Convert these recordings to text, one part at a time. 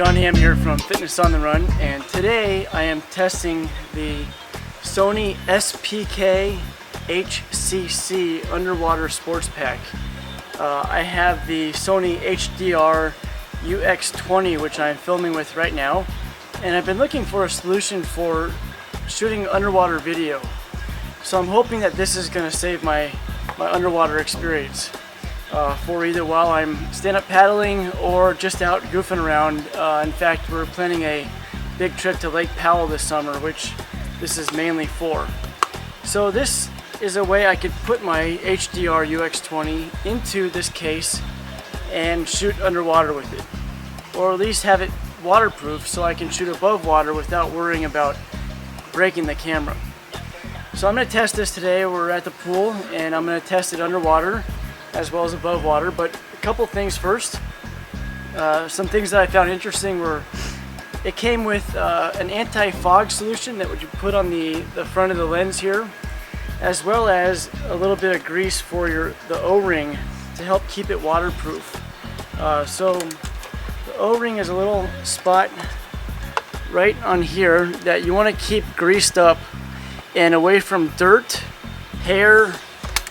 Johnny M here from Fitness on the Run, and today I am testing the Sony SPK-HCC underwater sports pack. I have the Sony HDR UX20, which I'm filming with right now, and I've been looking for a solution for shooting underwater video. So I'm hoping that this is going to save my underwater experience for either while I'm stand-up paddling or just out goofing around. In fact, we're planning a big trip to Lake Powell this summer, which this is mainly for. So this is a way I could put my HDR UX20 into this case and shoot underwater with it, or at least have it waterproof so I can shoot above water without worrying about breaking the camera. So I'm going to test this today. We're at the pool and I'm going to test it underwater as well as above water, but a couple things first. Some things that I found interesting were it came with an anti-fog solution that would you put on the front of the lens here, as well as a little bit of grease for the O-ring to help keep it waterproof. So the O-ring is a little spot right on here that you want to keep greased up and away from dirt, hair,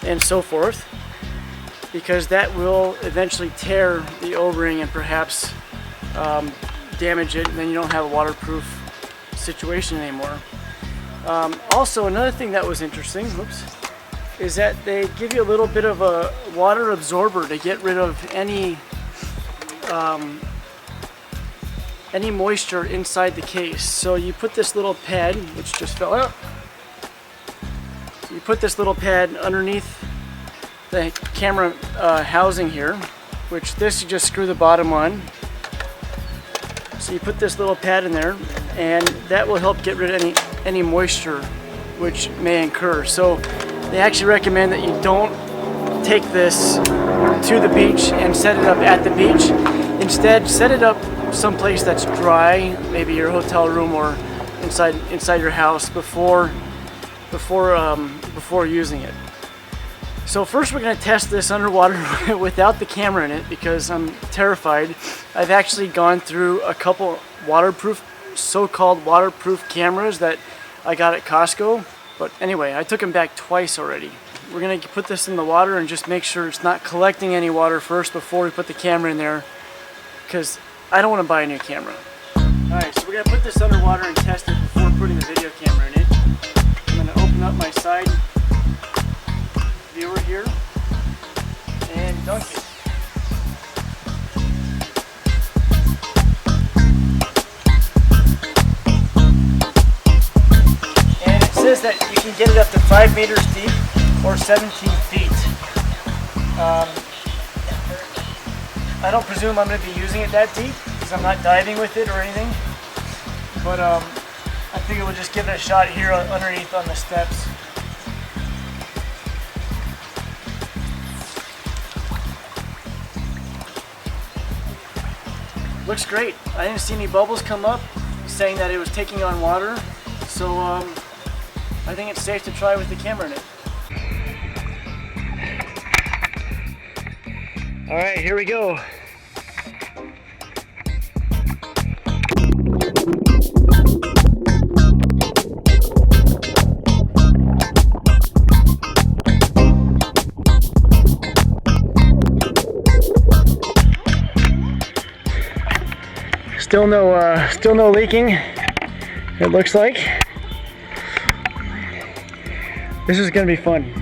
and so forth, because that will eventually tear the O-ring and perhaps damage it, and then you don't have a waterproof situation anymore. Also, another thing that was interesting, is that they give you a little bit of a water absorber to get rid of any moisture inside the case. So you put this little pad, which just fell out, you put this little pad underneath the camera housing here, which this you just screw the bottom on. So you put this little pad in there, and that will help get rid of any moisture which may incur. So they actually recommend that you don't take this to the beach and set it up at the beach. Instead, set it up someplace that's dry, maybe your hotel room or inside your house before using it. So first we're going to test this underwater without the camera in it because I'm terrified. I've actually gone through a couple so-called waterproof cameras that I got at Costco, but anyway, I took them back twice already. We're going to put this in the water and just make sure it's not collecting any water first before we put the camera in there, because I don't want to buy a new camera. Alright, so we're going to put this underwater and test it before putting the video camera in it. I'm going to open up my side viewer here and dunk it. And it says that you can get it up to 5 meters deep or 17 feet. I don't presume I'm going to be using it that deep because I'm not diving with it or anything, but I think we'll just give it a shot here underneath on the steps. Looks great. I didn't see any bubbles come up saying that it was taking on water, so I think it's safe to try with the camera in it. Alright, here we go. Still no leaking, it looks like. This is gonna be fun.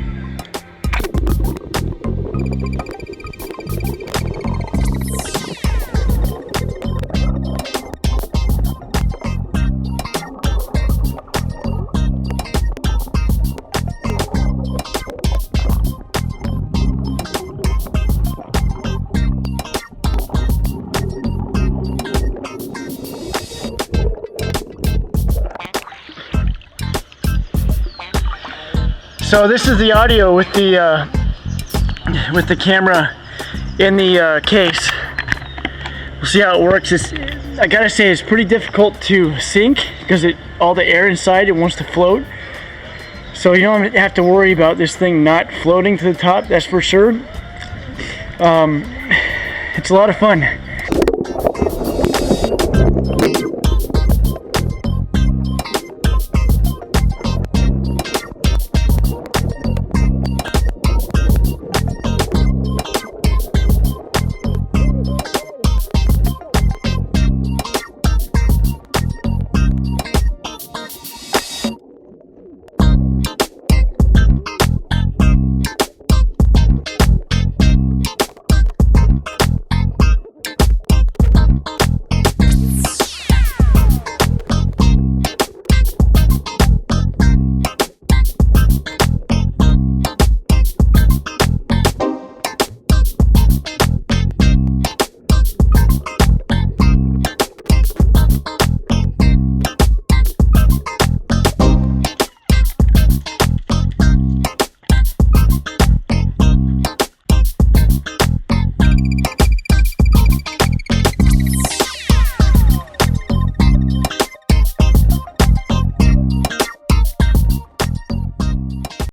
So this is the audio with the camera in the case. We'll see how it works. I gotta say, it's pretty difficult to sync because all the air inside, it wants to float. So you don't have to worry about this thing not floating to the top, that's for sure. It's a lot of fun.